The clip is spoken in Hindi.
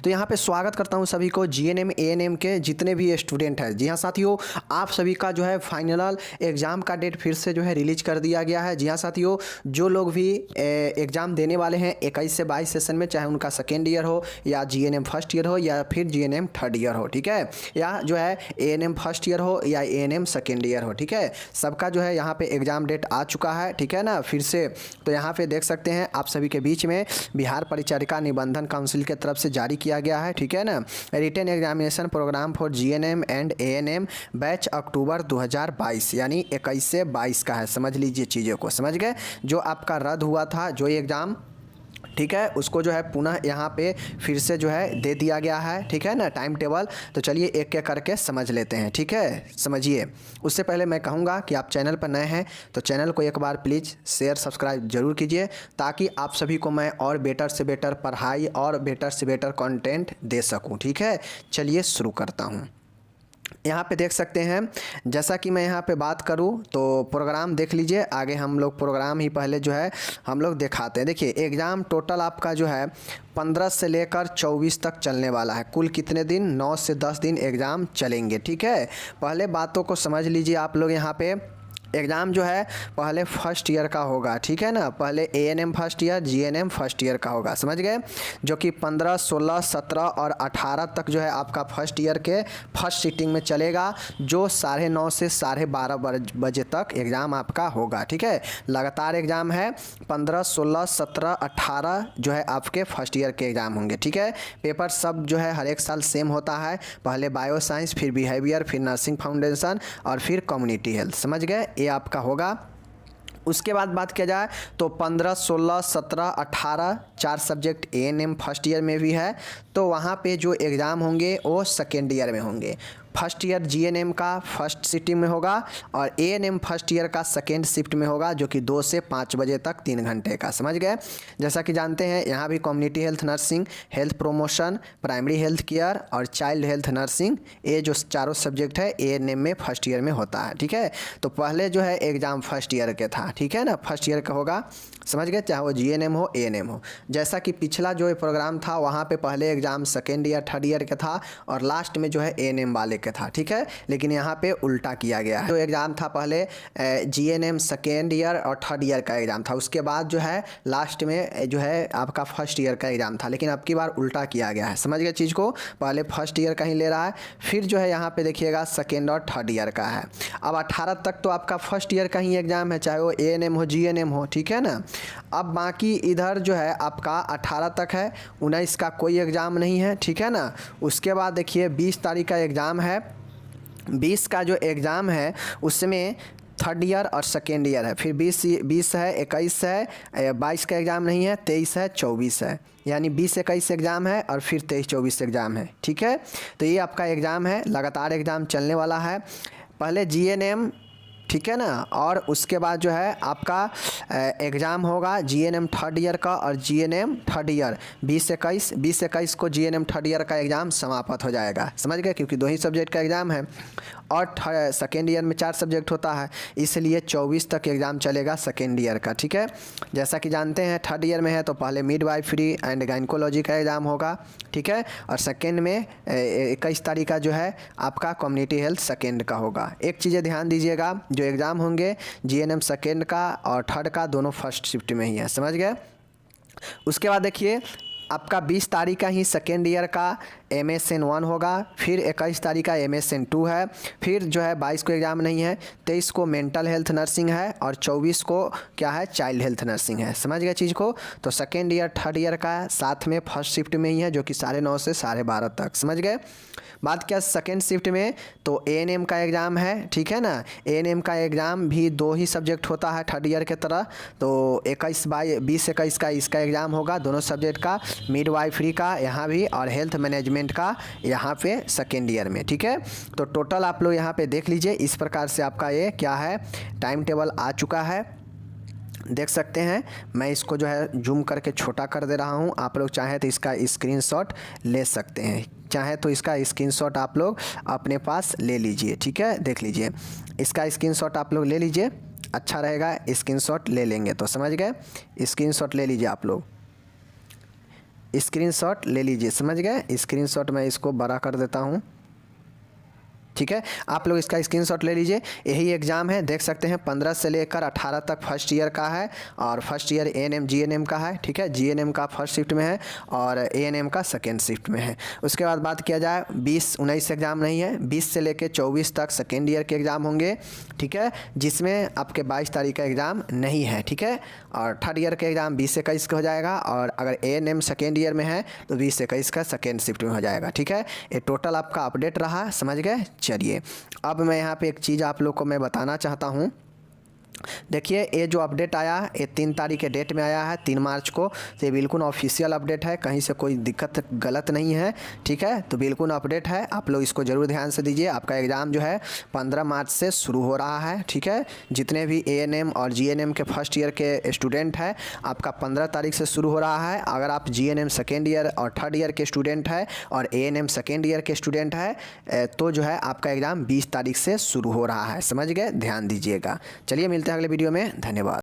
तो यहाँ पे स्वागत करता हूँ सभी को जीएनएम एएनएम के जितने भी स्टूडेंट हैं। जी हाँ साथियों, आप सभी का जो है फाइनल एग्ज़ाम का डेट फिर से जो है रिलीज कर दिया गया है। जी हाँ साथियों, जो लोग भी एग्ज़ाम देने वाले हैं 21 से 22 सेशन में, चाहे उनका सेकेंड ईयर हो या जीएनएम फर्स्ट ईयर हो या फिर जीएनएम थर्ड ईयर हो, ठीक है, या जो है एएनएम फर्स्ट ईयर हो या एएनएम सेकेंड ईयर हो, ठीक है, सबका जो है यहाँ पे एग्ज़ाम डेट आ चुका है, ठीक है ना, फिर से। तो यहाँ पे देख सकते हैं आप सभी के बीच में बिहार परिचारिका निबंधन काउंसिल के तरफ से जारी किया गया है, ठीक है ना, written examination program for GNM and ANM batch October 2022 यानी 21 से 22 का है। समझ लीजिए चीज़ों को, समझ गए। जो आपका रद्द हुआ था जो एग्ज़ाम, ठीक है, उसको जो है पुनः यहाँ पे फिर से जो है दे दिया गया है, ठीक है ना, टाइम टेबल। तो चलिए एक एक करके समझ लेते हैं, ठीक है, समझिए। उससे पहले मैं कहूँगा कि आप चैनल पर नए हैं तो चैनल को एक बार प्लीज़ शेयर सब्सक्राइब जरूर कीजिए, ताकि आप सभी को मैं और बेटर से बेटर पढ़ाई और बेटर से बेटर कंटेंट दे सकूँ, ठीक है। चलिए शुरू करता हूँ। यहाँ पे देख सकते हैं, जैसा कि मैं यहाँ पे बात करूँ तो प्रोग्राम देख लीजिए। आगे हम लोग प्रोग्राम ही पहले जो है हम लोग दिखाते हैं। देखिए एग्ज़ाम टोटल आपका जो है 15 से लेकर 24 तक चलने वाला है। कुल कितने दिन? 9 से 10 दिन एग्ज़ाम चलेंगे, ठीक है। पहले बातों को समझ लीजिए आप लोग। यहाँ पे एग्ज़ाम जो है पहले फर्स्ट ईयर का होगा, ठीक है ना, पहले ANM first year GNM first year का होगा, समझ गए, जो कि 15, 16, 17 और 18 तक जो है आपका फर्स्ट ईयर के फर्स्ट सीटिंग में चलेगा, जो 9:30 से 12:30 बजे तक एग्ज़ाम आपका होगा, ठीक है। लगातार एग्ज़ाम है, 15, 16, 17, 18 जो है आपके फर्स्ट ईयर के एग्ज़ाम होंगे, ठीक है। पेपर सब जो है हर एक साल सेम होता है, पहले बायो साइंस, फिर बिहेवियर, फिर नर्सिंग फाउंडेशन और फिर कम्युनिटी हेल्थ, समझ गए, ये आपका होगा। उसके बाद बात किया जाए तो 15, 16, 17, 18 4 सब्जेक्ट एएनएम फर्स्ट ईयर में भी है, तो वहाँ पे जो एग्ज़ाम होंगे वो सेकेंड ईयर में होंगे। फर्स्ट ईयर जीएनएम का फर्स्ट शिफ्टिंग में होगा और एएनएम फर्स्ट ईयर का सेकेंड शिफ्ट में होगा, जो कि 2 से 5 बजे तक 3 घंटे का, समझ गए। जैसा कि जानते हैं यहाँ भी community health nursing, health promotion, primary health care और चाइल्ड हेल्थ नर्सिंग, ये जो चारों सब्जेक्ट है एएनएम में फर्स्ट ईयर में होता है, ठीक है। तो पहले जो है एग्ज़ाम फर्स्ट ईयर के था, ठीक है ना, फर्स्ट ईयर का होगा, समझ गए, चाहे वो जीएनएम हो एएनएम हो। जैसा कि पिछला जो प्रोग्राम था वहाँ पे पहले exam second year third year का था और लास्ट में जो है एएनएम वाले का था, ठीक है। लेकिन यहाँ पे उल्टा किया गया है। जो एग्ज़ाम था पहले जीएनएम सेकेंड ईयर और थर्ड ईयर का एग्ज़ाम था, उसके बाद जो है लास्ट में जो है आपका फर्स्ट ईयर का एग्ज़ाम था, लेकिन अब की बार उल्टा किया गया है, समझ गए चीज़ को। पहले फर्स्ट ईयर का ही ले रहा है, फिर जो है यहाँ पे देखिएगा सेकेंड और थर्ड ईयर का है। अब 18 तक तो आपका फर्स्ट ईयर का ही एग्ज़ाम है, चाहे वो एएनएम हो जीएनएम हो, ठीक है ना। अब बाकी इधर जो है आपका 18 तक है, 19 का कोई एग्ज़ाम नहीं है, ठीक है ना। उसके बाद देखिए 20 तारीख का एग्ज़ाम है। 20 का जो एग्ज़ाम है उसमें थर्ड ईयर और सेकेंड ईयर है, फिर 20 है, 21 है, 22 का एग्ज़ाम नहीं है, 23 है, 24 है, यानी 20-21 एग्ज़ाम है और फिर 23-24 एग्ज़ाम है, ठीक है। तो ये आपका एग्ज़ाम है, लगातार एग्ज़ाम चलने वाला है। पहले जीएनएम, ठीक है ना, और उसके बाद जो है आपका एग्ज़ाम होगा जीएनएम थर्ड ईयर का और जीएनएम थर्ड ईयर 20-21 को जीएनएम थर्ड ईयर का एग्ज़ाम समाप्त हो जाएगा, समझ गए, क्योंकि 2 ही सब्जेक्ट का एग्ज़ाम है और सेकेंड ईयर में 4 सब्जेक्ट होता है, इसलिए 24 तक एग्ज़ाम चलेगा सेकेंड ईयर का, ठीक है। जैसा कि जानते हैं थर्ड ईयर में है तो पहले मिडवाइफरी एंड गायनेकोलॉजी का एग्ज़ाम होगा, ठीक है, और सेकेंड में 21 तारीख का जो है आपका कम्युनिटी हेल्थ सेकेंड का होगा। एक चीज़ें ध्यान दीजिएगा, जो एग्ज़ाम होंगे जीएनएम सेकेंड का और थर्ड का दोनों फर्स्ट शिफ्ट में ही है, समझ गए। उसके बाद देखिए आपका 20 तारीख का ही सेकेंड ईयर का MSN 1 होगा, फिर 21 तारीख का MSN 2 है, फिर जो है 22 को एग्ज़ाम नहीं है, 23 को मेंटल हेल्थ नर्सिंग है और 24 को क्या है, चाइल्ड हेल्थ नर्सिंग है, समझ गए चीज़ को। तो सेकेंड ईयर थर्ड ईयर का साथ में फर्स्ट शिफ्ट में ही है, जो कि 9:30 से 12:30 तक, समझ गए। बात क्या सेकेंड शिफ्ट में, तो एएनएम का एग्ज़ाम है, ठीक है ना। एएनएम का एग्ज़ाम भी 2 ही सब्जेक्ट होता है थर्ड ईयर के तरह, तो 20-21 का इसका एग्ज़ाम होगा, दोनों सब्जेक्ट का, मिडवाइफरी का यहाँ भी और हेल्थ मैनेजमेंट का यहाँ पे सेकेंड ईयर में, ठीक है। तो टोटल आप लोग यहाँ पे देख लीजिए, इस प्रकार से आपका ये क्या है टाइम टेबल आ चुका है, देख सकते हैं। मैं इसको जो है जूम करके छोटा कर दे रहा हूँ, आप लोग चाहें तो इसका स्क्रीनशॉट ले सकते हैं, चाहे तो इसका स्क्रीनशॉट आप लोग अपने पास ले लीजिए, ठीक है, देख लीजिए, इसका स्क्रीनशॉट आप लोग ले लीजिए, अच्छा रहेगा, स्क्रीनशॉट ले लेंगे तो, समझ गए, स्क्रीनशॉट ले लीजिए आप लोग। स्क्रीनशॉट ले लीजिए, समझ गए। स्क्रीनशॉट मैं इसको बड़ा कर देता हूँ, ठीक है। आप लोग इसका स्क्रीनशॉट ले लीजिए। यही एग्ज़ाम है, देख सकते हैं 15 से लेकर 18 तक फर्स्ट ईयर का है और फर्स्ट ईयर एएनएम जीएनएम का है, ठीक है। जीएनएम का फर्स्ट शिफ्ट में है और एएनएम का सेकेंड शिफ्ट में है। उसके बाद बात किया जाए 20-19 एग्ज़ाम नहीं है, 20 से लेकर 24 तक सेकेंड ईयर के एग्ज़ाम होंगे, ठीक है, जिसमें आपके 22 तारीख का एग्ज़ाम नहीं है, ठीक है। और थर्ड ईयर का एग्ज़ाम 20 से 21 का हो जाएगा और अगर एएनएम सेकेंड ईयर में है तो 20 से 21 का सेकेंड शिफ्ट में हो जाएगा, ठीक है। ये टोटल आपका अपडेट रहा, समझ गए। चलिए अब मैं यहाँ पे एक चीज़ आप लोग को मैं बताना चाहता हूँ। देखिए ये जो अपडेट आया ये 3 तारीख के डेट में आया है, 3 मार्च को। तो ये बिल्कुल ऑफिशियल अपडेट है, कहीं से कोई दिक्कत गलत नहीं है, ठीक है। तो बिल्कुल अपडेट है, आप लोग इसको ज़रूर ध्यान से दीजिए। आपका एग्ज़ाम जो है 15 मार्च से शुरू हो रहा है, ठीक है। जितने भी एएनएम और जीएनएम के फर्स्ट ईयर के स्टूडेंट हैं आपका 15 तारीख से शुरू हो रहा है। अगर आप जीएनएम सेकेंड ईयर और थर्ड ईयर के स्टूडेंट हैं और एएनएम सेकेंड ईयर के स्टूडेंट हैं तो जो है आपका एग्ज़ाम 20 तारीख से शुरू हो रहा है, समझ गए, ध्यान दीजिएगा। चलिए मिलते हैं अगले वीडियो में, धन्यवाद।